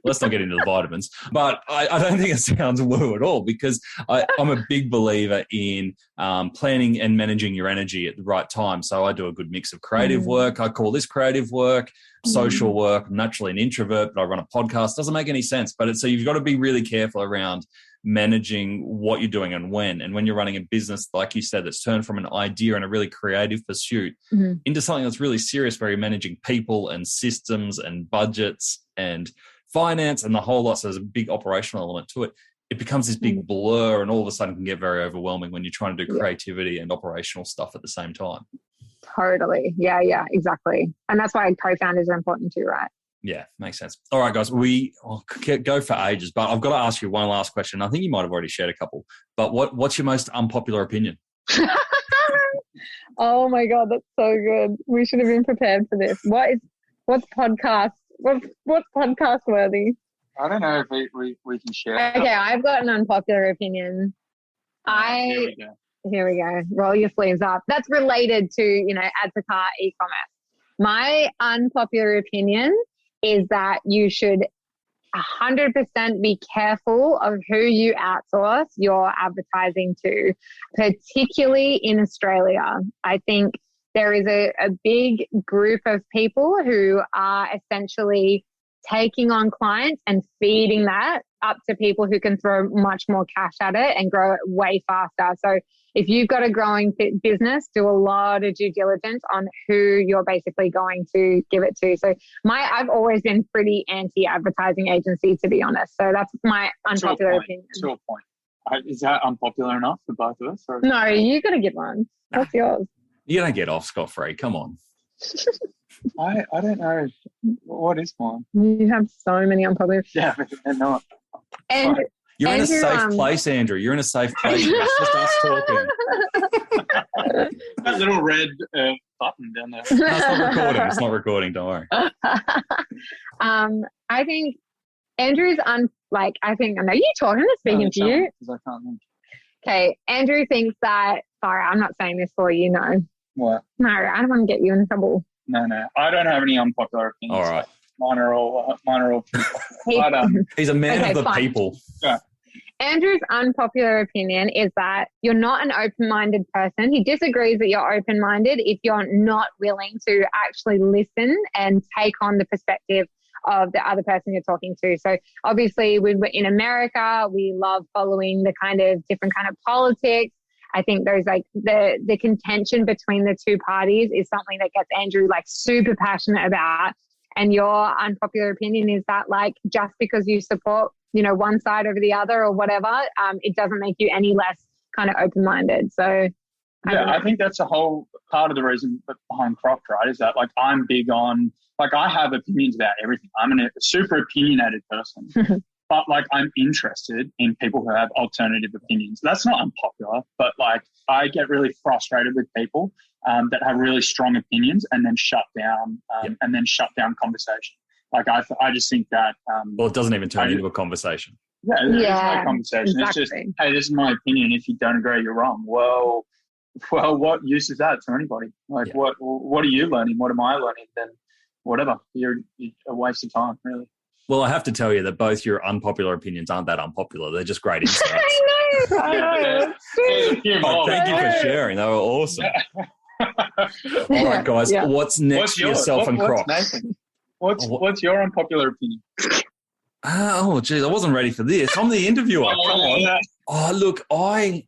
Let's not get into the vitamins, but I don't think it sounds woo at all, because I'm a big believer in planning and managing your energy at the right time. So I do a good mix of creative work. I call this creative work, social work. I'm naturally an introvert, but I run a podcast. Doesn't make any sense, but so you've got to be really careful around managing what you're doing and when you're running a business, like you said, that's turned from an idea and a really creative pursuit into something that's really serious, where you're managing people and systems and budgets and finance and the whole lot. So there's a big operational element to it. It becomes this big blur and all of a sudden can get very overwhelming when you're trying to do creativity and operational stuff at the same time. Totally. Yeah, exactly. And that's why co-founders are important too, right? Yeah, makes sense. All right, guys, we could go for ages, but I've got to ask you one last question. I think you might have already shared a couple, but what's your most unpopular opinion? Oh my God, that's so good. We should have been prepared for this. What's podcast worthy? I don't know if we can share. Okay, I've got an unpopular opinion. Here we go. Roll your sleeves up. That's related to, add to cart e-commerce. My unpopular opinion is that you should 100% be careful of who you outsource your advertising to, particularly in Australia. I think there is a big group of people who are essentially taking on clients and feeding that up to people who can throw much more cash at it and grow it way faster. So if you've got a growing business, do a lot of due diligence on who you're basically going to give it to. So I've always been pretty anti-advertising agency, to be honest. So that's my unpopular opinion. To a point. Is that unpopular enough for both of us? Or? No, you got to give one. What's yours? You don't get off scot-free. Come on. I don't know. What is mine? You have so many unpopular. Yeah, but they're not. And you're in a safe place, Andrew. You're in a safe place. It's just us talking. That little red button down there. No, it's not recording. It's not recording. Don't worry. I think Andrew's I know you're talking. I'm speaking to you. I can't think. Okay, Andrew thinks that, sorry, I'm not saying this for you, no. What? No, I don't want to get you in trouble. No. I don't have any unpopular opinions. All right. Mine are all but, He's a man of the fine. people. Yeah. Andrew's unpopular opinion is that you're not an open-minded person. He disagrees that you're open-minded if you're not willing to actually listen and take on the perspective of the other person you're talking to. So obviously when we're in America, we love following the kind of different kind of politics. I think there's like the contention between the two parties is something that gets Andrew like super passionate about. And your unpopular opinion is that like just because you support, one side over the other or whatever, it doesn't make you any less kind of open-minded. So I think that's a whole part of the reason behind Crockd, right? Is that like I'm big on, like I have opinions about everything. I'm a super opinionated person, but like I'm interested in people who have alternative opinions. That's not unpopular, but like I get really frustrated with people that have really strong opinions and then shut down conversation. Like I just think that. Well, it doesn't even turn into a conversation. Yeah, there's no conversation. Exactly. It's just, hey, this is my opinion. If you don't agree, you're wrong. Well, what use is that to anybody? Like, what are you learning? What am I learning? Then whatever. You're a waste of time, really. Well, I have to tell you that both your unpopular opinions aren't that unpopular. They're just great insights. I know. Thank you for sharing. They were awesome. All right, guys. Yeah. What's next for yourself and Crockd? What's your unpopular opinion? Oh, geez, I wasn't ready for this. I'm the interviewer. Come on. Oh, look, I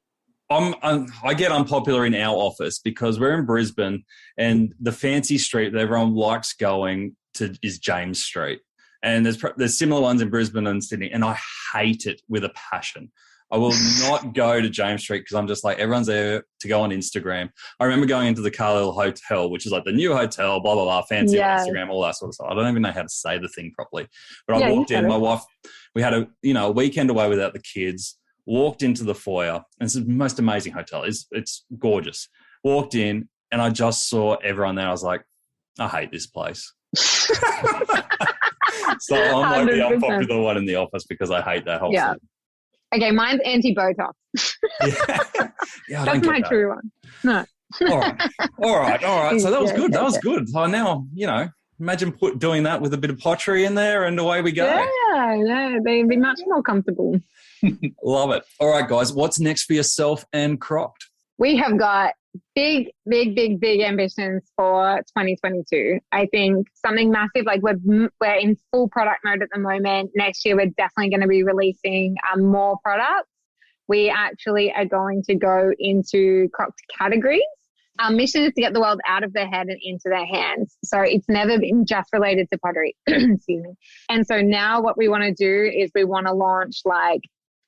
get unpopular in our office because we're in Brisbane and the fancy street that everyone likes going to is James Street. And there's similar ones in Brisbane and Sydney, and I hate it with a passion. I will not go to James Street because I'm just like, everyone's there to go on Instagram. I remember going into the Carlisle Hotel, which is like the new hotel, blah, blah, blah, fancy on Instagram, all that sort of stuff. I don't even know how to say the thing properly. But I walked in, my wife, we had a weekend away without the kids, walked into the foyer, and it's the most amazing hotel. It's gorgeous. Walked in, and I just saw everyone there. I was like, I hate this place. So I'm like 100%. The unpopular one in the office because I hate that whole thing. Okay, mine's anti-Botox. That's my true one. No. All right. So that was good. That was good. So now, imagine doing that with a bit of pottery in there and away we go. Yeah, they'd be much more comfortable. Love it. All right, guys, what's next for yourself and Crockd? We have got big ambitions for 2022. I think something massive, like we're in full product mode at the moment. Next year, we're definitely going to be releasing more products. We actually are going to go into Crockd categories. Our mission is to get the world out of their head and into their hands. So it's never been just related to pottery. Excuse me. And so now what we want to do is we want to launch like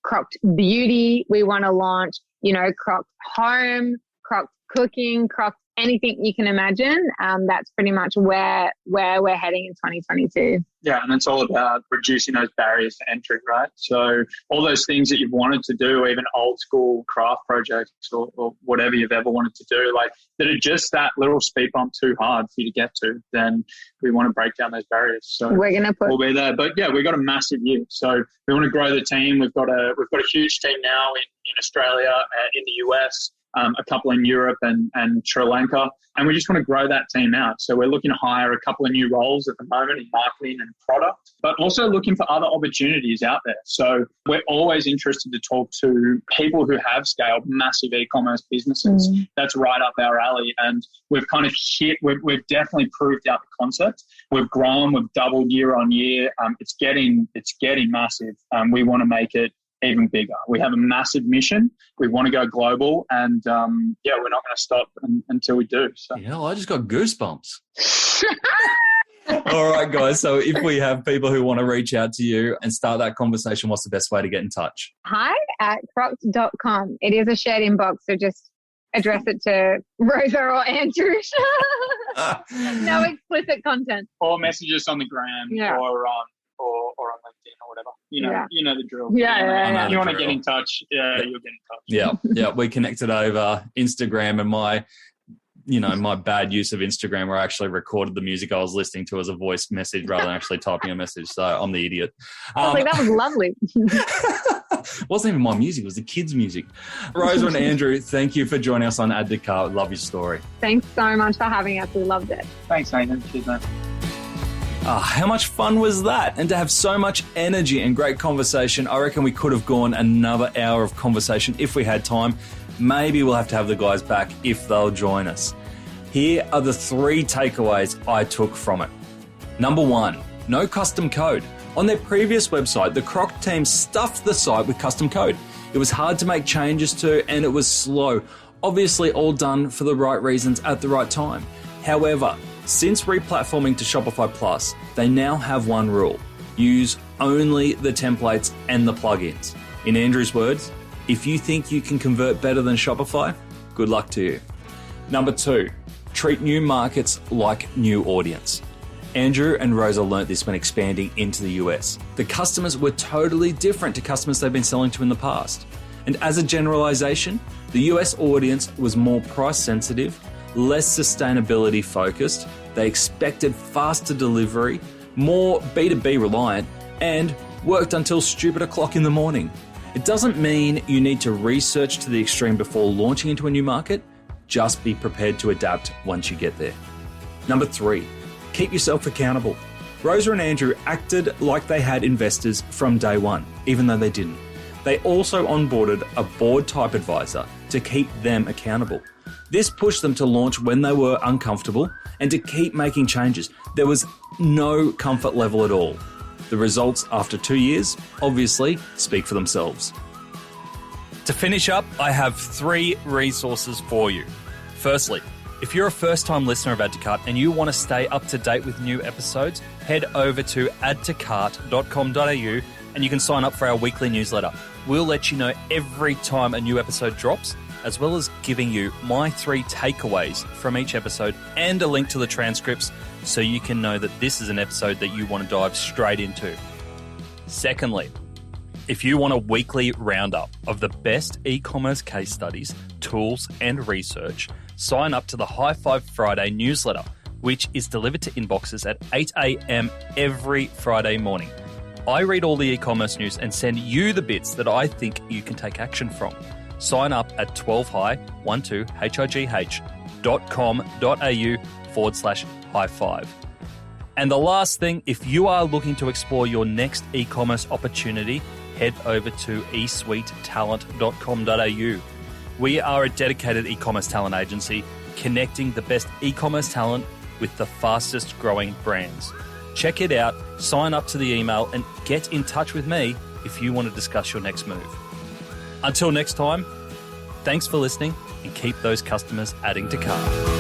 Crockd Beauty. We want to launch, Crockd Home, Crockd Cooking, Crockd anything you can imagine. That's pretty much where we're heading in 2022. Yeah, and it's all about reducing those barriers to entry, right? So all those things that you've wanted to do, even old school craft projects or whatever you've ever wanted to do, like that are just that little speed bump too hard for you to get to, then we want to break down those barriers. So we'll be there. But yeah, we've got a massive year. So we want to grow the team. We've got a huge team now in Australia, in the US, a couple in Europe and Sri Lanka. And we just want to grow that team out. So we're looking to hire a couple of new roles at the moment in marketing and product, but also looking for other opportunities out there. So we're always interested to talk to people who have scaled massive e-commerce businesses. That's right up our alley. And we've kind of we've definitely proved out the concept. We've grown, we've doubled year on year. It's getting massive. We want to make it even bigger. We have a massive mission. We want to go global, and we're not going to stop until we do. So. Yeah, well, I just got goosebumps. All right, guys. So if we have people who want to reach out to you and start that conversation, what's the best way to get in touch? hi@crockd.com. It is a shared inbox, so just address it to Rosa or Andrew. No explicit content. Or message us on the gram or on LinkedIn or whatever. You know the drill. Yeah. You want to get in touch, you'll get in touch. Yeah. We connected over Instagram, and my my bad use of Instagram where I actually recorded the music I was listening to as a voice message rather than actually typing a message. So I'm the idiot. I was like, that was lovely. It wasn't even my music. It was the kids' music. Rosa and Andrew, thank you for joining us on Add to Cart. Love your story. Thanks so much for having us. We loved it. Thanks, Nathan. Cheers, mate. How much fun was that? And to have so much energy and great conversation, I reckon we could have gone another hour of conversation if we had time. Maybe we'll have to have the guys back if they'll join us. Here are the 3 takeaways I took from it. Number 1, no custom code. On their previous website, the Crockd team stuffed the site with custom code. It was hard to make changes to, and it was slow. Obviously all done for the right reasons at the right time. However, since replatforming to Shopify Plus, they now have one rule. Use only the templates and the plugins. In Andrew's words, if you think you can convert better than Shopify, good luck to you. Number 2, treat new markets like new audience. Andrew and Rosa learnt this when expanding into the US. The customers were totally different to customers they've been selling to in the past. And as a generalization, the US audience was more price sensitive, less sustainability focused, they expected faster delivery, more B2B reliant, and worked until stupid o'clock in the morning. It doesn't mean you need to research to the extreme before launching into a new market, just be prepared to adapt once you get there. Number 3, keep yourself accountable. Rosa and Andrew acted like they had investors from day one, even though they didn't. They also onboarded a board-type advisor to keep them accountable. This pushed them to launch when they were uncomfortable and to keep making changes. There was no comfort level at all. The results after 2 years, obviously, speak for themselves. To finish up, I have 3 resources for you. Firstly, if you're a first-time listener of Add to Cart and you want to stay up to date with new episodes, head over to addtocart.com.au and you can sign up for our weekly newsletter. We'll let you know every time a new episode drops, as well as giving you my 3 takeaways from each episode and a link to the transcripts so you can know that this is an episode that you want to dive straight into. Secondly, if you want a weekly roundup of the best e-commerce case studies, tools, and research, sign up to the High Five Friday newsletter, which is delivered to inboxes at 8 a.m. every Friday morning. I read all the e-commerce news and send you the bits that I think you can take action from. Sign up at 12high.com.au/high five. And the last thing, if you are looking to explore your next e-commerce opportunity, head over to esuitetalent.com.au. We are a dedicated e-commerce talent agency connecting the best e-commerce talent with the fastest growing brands. Check it out, sign up to the email, and get in touch with me if you want to discuss your next move. Until next time, thanks for listening and keep those customers adding to cart.